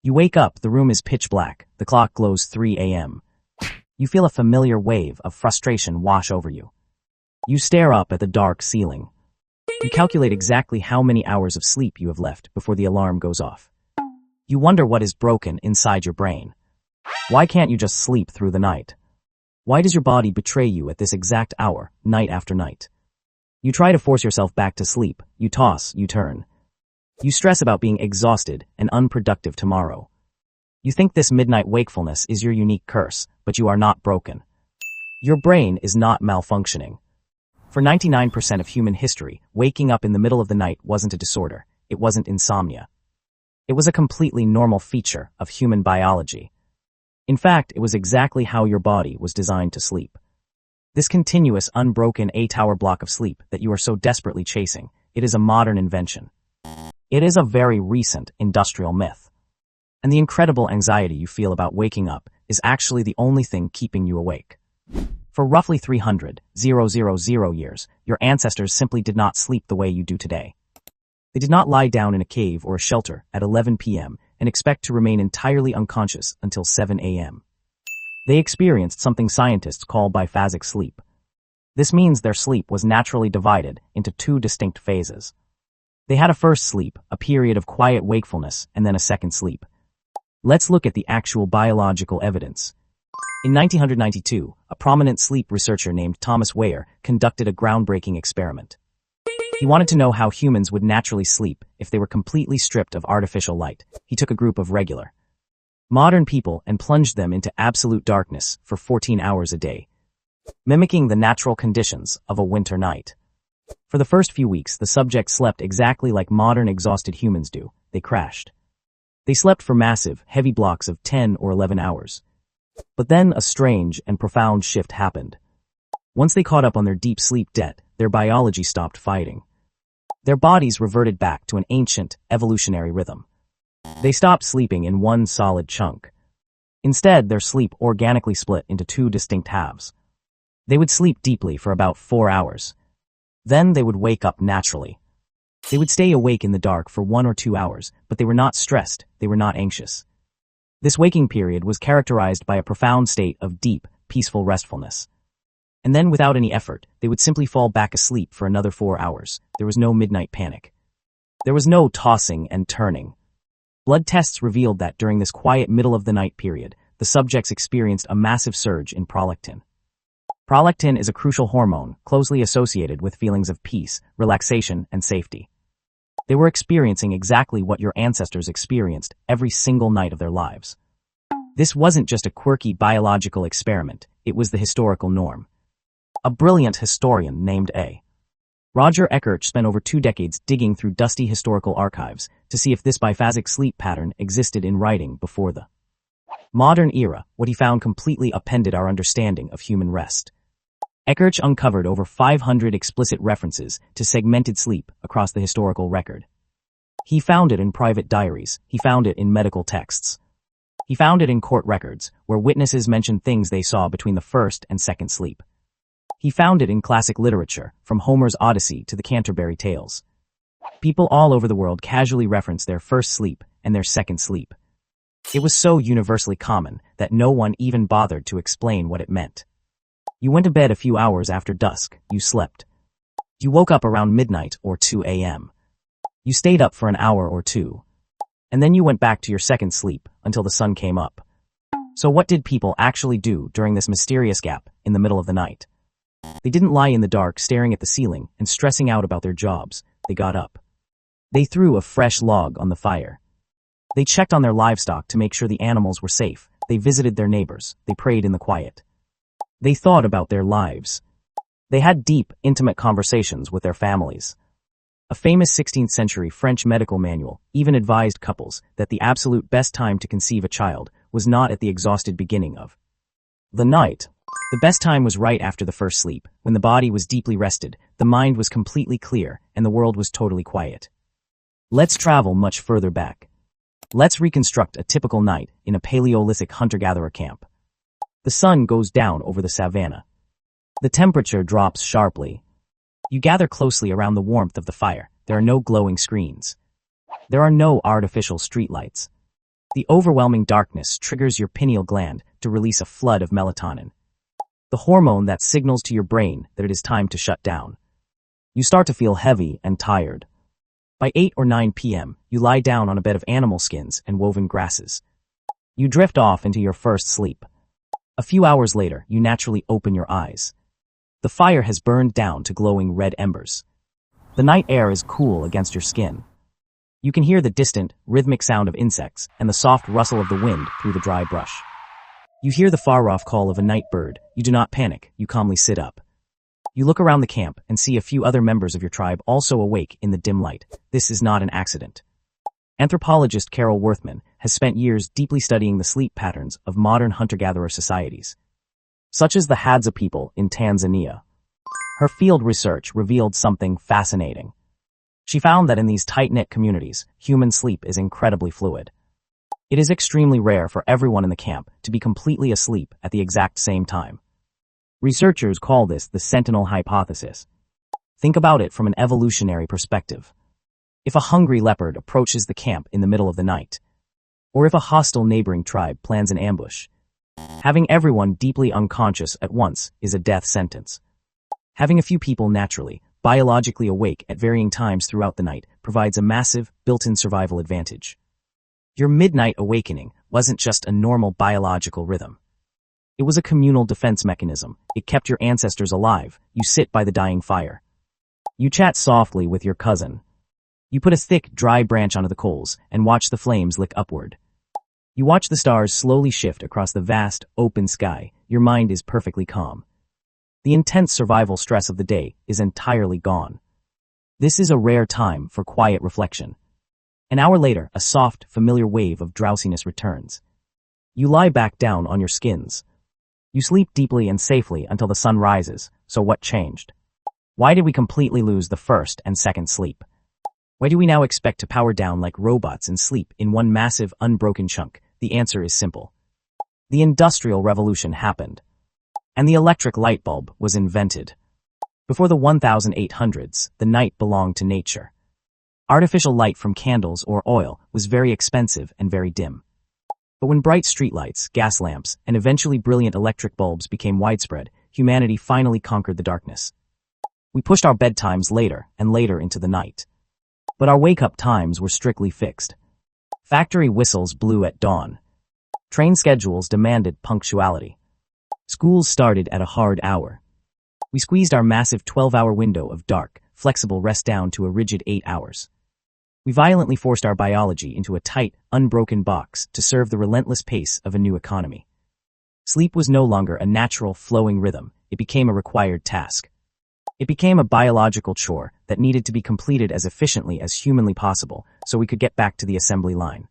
You wake up, the room is pitch black, the clock glows 3 a.m. You feel a familiar wave of frustration wash over you. You stare up at the dark ceiling. You calculate exactly how many hours of sleep you have left before the alarm goes off. You wonder what is broken inside your brain. Why can't you just sleep through the night? Why does your body betray you at this exact hour, night after night? You try to force yourself back to sleep. You toss, you turn. You stress about being exhausted and unproductive tomorrow. You think this midnight wakefulness is your unique curse, but you are not broken. Your brain is not malfunctioning. For 99% of human history, waking up in the middle of the night wasn't a disorder. It wasn't insomnia. It was a completely normal feature of human biology. In fact, it was exactly how your body was designed to sleep. This continuous, unbroken 8-hour block of sleep that you are so desperately chasing, it is a modern invention. It is a very recent industrial myth. And the incredible anxiety you feel about waking up is actually the only thing keeping you awake. For roughly 300,000 years, your ancestors simply did not sleep the way you do today. They did not lie down in a cave or a shelter at 11 p.m. and expect to remain entirely unconscious until 7 a.m. They experienced something scientists call biphasic sleep. This means their sleep was naturally divided into 2 distinct phases. They had a first sleep, a period of quiet wakefulness, and then a second sleep. Let's look at the actual biological evidence. In 1992, a prominent sleep researcher named Thomas Weyer conducted a groundbreaking experiment. He wanted to know how humans would naturally sleep if they were completely stripped of artificial light. He took a group of regular, modern people and plunged them into absolute darkness for 14 hours a day, mimicking the natural conditions of a winter night. For the first few weeks, the subjects slept exactly like modern exhausted humans do. They crashed. They slept for massive, heavy blocks of 10 or 11 hours. But then a strange and profound shift happened. Once they caught up on their deep sleep debt, their biology stopped fighting. Their bodies reverted back to an ancient, evolutionary rhythm. They stopped sleeping in one solid chunk. Instead, their sleep organically split into 2 distinct halves. They would sleep deeply for about 4 hours. Then they would wake up naturally. They would stay awake in the dark for 1 or 2 hours, but they were not stressed, they were not anxious. This waking period was characterized by a profound state of deep, peaceful restfulness. And then without any effort, they would simply fall back asleep for another 4 hours. There was no midnight panic. There was no tossing and turning. Blood tests revealed that during this quiet middle-of-the-night period, the subjects experienced a massive surge in prolactin. Prolactin is a crucial hormone closely associated with feelings of peace, relaxation, and safety. They were experiencing exactly what your ancestors experienced every single night of their lives. This wasn't just a quirky biological experiment, it was the historical norm. A brilliant historian named A. Roger Eckhart spent over 2 decades digging through dusty historical archives to see if this biphasic sleep pattern existed in writing before the modern era. What he found completely upended our understanding of human rest. Eckhart uncovered over 500 explicit references to segmented sleep across the historical record. He found it in private diaries. He found it in medical texts. He found it in court records, where witnesses mentioned things they saw between the first and second sleep. He found it in classic literature, from Homer's Odyssey to the Canterbury Tales. People all over the world casually reference their first sleep and their second sleep. It was so universally common that no one even bothered to explain what it meant. You went to bed a few hours after dusk, you slept. You woke up around midnight or 2 a.m. You stayed up for an hour or 2. And then you went back to your second sleep until the sun came up. So what did people actually do during this mysterious gap in the middle of the night? They didn't lie in the dark staring at the ceiling and stressing out about their jobs. They got up. They threw a fresh log on the fire. They checked on their livestock to make sure the animals were safe. They visited their neighbors. They prayed in the quiet. They thought about their lives. They had deep, intimate conversations with their families. A famous 16th century French medical manual even advised couples that the absolute best time to conceive a child was not at the exhausted beginning of the night. The best time was right after the first sleep, when the body was deeply rested, the mind was completely clear, and the world was totally quiet. Let's travel much further back. Let's reconstruct a typical night in a Paleolithic hunter-gatherer camp. The sun goes down over the savannah. The temperature drops sharply. You gather closely around the warmth of the fire. There are no glowing screens. There are no artificial streetlights. The overwhelming darkness triggers your pineal gland to release a flood of melatonin, the hormone that signals to your brain that it is time to shut down. You start to feel heavy and tired. By 8 or 9 p.m., you lie down on a bed of animal skins and woven grasses. You drift off into your first sleep. A few hours later, you naturally open your eyes. The fire has burned down to glowing red embers. The night air is cool against your skin. You can hear the distant, rhythmic sound of insects and the soft rustle of the wind through the dry brush. You hear the far-off call of a night bird. You do not panic. You calmly sit up. You look around the camp and see a few other members of your tribe also awake in the dim light. This is not an accident. Anthropologist Carol Worthman has spent years deeply studying the sleep patterns of modern hunter-gatherer societies, such as the Hadza people in Tanzania. Her field research revealed something fascinating. She found that in these tight-knit communities, human sleep is incredibly fluid. It is extremely rare for everyone in the camp to be completely asleep at the exact same time. Researchers call this the sentinel hypothesis. Think about it from an evolutionary perspective. If a hungry leopard approaches the camp in the middle of the night, or if a hostile neighboring tribe plans an ambush, having everyone deeply unconscious at once is a death sentence. Having a few people naturally, biologically awake at varying times throughout the night provides a massive, built-in survival advantage. Your midnight awakening wasn't just a normal biological rhythm. It was a communal defense mechanism. It kept your ancestors alive. You sit by the dying fire. You chat softly with your cousin. You put a thick, dry branch onto the coals and watch the flames lick upward. You watch the stars slowly shift across the vast, open sky. Your mind is perfectly calm. The intense survival stress of the day is entirely gone. This is a rare time for quiet reflection. An hour later, a soft, familiar wave of drowsiness returns. You lie back down on your skins. You sleep deeply and safely until the sun rises. So what changed? Why did we completely lose the first and second sleep? Why do we now expect to power down like robots and sleep in one massive, unbroken chunk? The answer is simple. The Industrial Revolution happened, and the electric light bulb was invented. Before the 1800s, the night belonged to nature. Artificial light from candles or oil was very expensive and very dim. But when bright streetlights, gas lamps, and eventually brilliant electric bulbs became widespread, humanity finally conquered the darkness. We pushed our bedtimes later and later into the night. But our wake-up times were strictly fixed. Factory whistles blew at dawn. Train schedules demanded punctuality. Schools started at a hard hour. We squeezed our massive 12-hour window of dark, flexible rest down to a rigid 8 hours. We violently forced our biology into a tight, unbroken box to serve the relentless pace of a new economy. Sleep was no longer a natural, flowing rhythm. It became a required task. It became a biological chore that needed to be completed as efficiently as humanly possible so we could get back to the assembly line.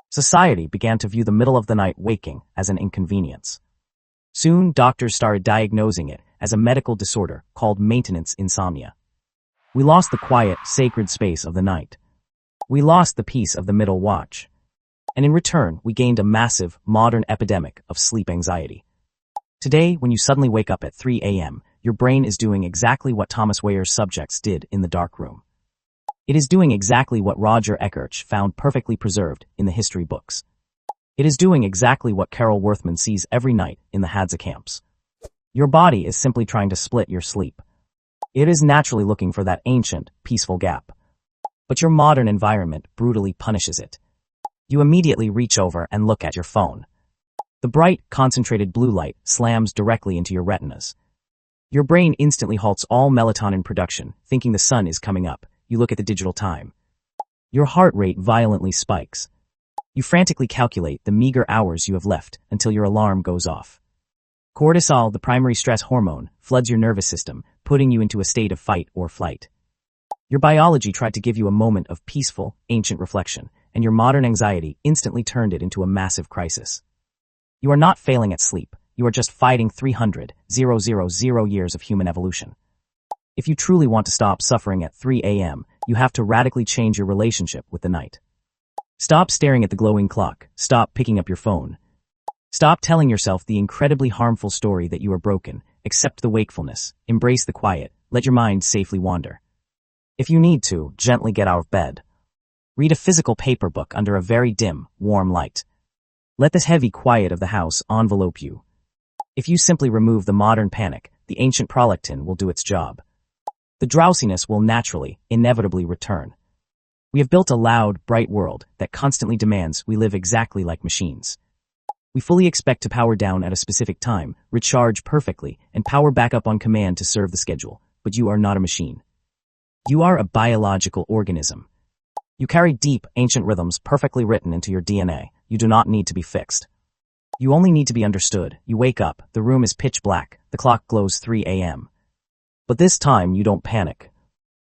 Society began to view the middle of the night waking as an inconvenience. Soon, doctors started diagnosing it as a medical disorder called maintenance insomnia. We lost the quiet, sacred space of the night. We lost the peace of the middle watch. And in return, we gained a massive, modern epidemic of sleep anxiety. Today, when you suddenly wake up at 3 a.m., your brain is doing exactly what Thomas Weir's subjects did in the dark room. It is doing exactly what Roger Eckertz found perfectly preserved in the history books. It is doing exactly what Carol Worthman sees every night in the Hadza camps. Your body is simply trying to split your sleep. It is naturally looking for that ancient, peaceful gap. But your modern environment brutally punishes it. You immediately reach over and look at your phone. The bright, concentrated blue light slams directly into your retinas. Your brain instantly halts all melatonin production, thinking the sun is coming up. You look at the digital time. Your heart rate violently spikes. You frantically calculate the meager hours you have left until your alarm goes off. Cortisol, the primary stress hormone, floods your nervous system, putting you into a state of fight or flight. Your biology tried to give you a moment of peaceful, ancient reflection, and your modern anxiety instantly turned it into a massive crisis. You are not failing at sleep. You are just fighting 300,000 years of human evolution. If you truly want to stop suffering at 3 a.m., you have to radically change your relationship with the night. Stop staring at the glowing clock. Stop picking up your phone. Stop telling yourself the incredibly harmful story that you are broken. Accept the wakefulness. Embrace the quiet. Let your mind safely wander. If you need to, gently get out of bed. Read a physical paper book under a very dim, warm light. Let this heavy quiet of the house envelope you. If you simply remove the modern panic, the ancient prolactin will do its job. The drowsiness will naturally, inevitably return. We have built a loud, bright world that constantly demands we live exactly like machines. We fully expect to power down at a specific time, recharge perfectly, and power back up on command to serve the schedule, but you are not a machine. You are a biological organism. You carry deep, ancient rhythms perfectly written into your DNA. You do not need to be fixed. You only need to be understood. You wake up, the room is pitch black, the clock glows 3 a.m. But this time you don't panic.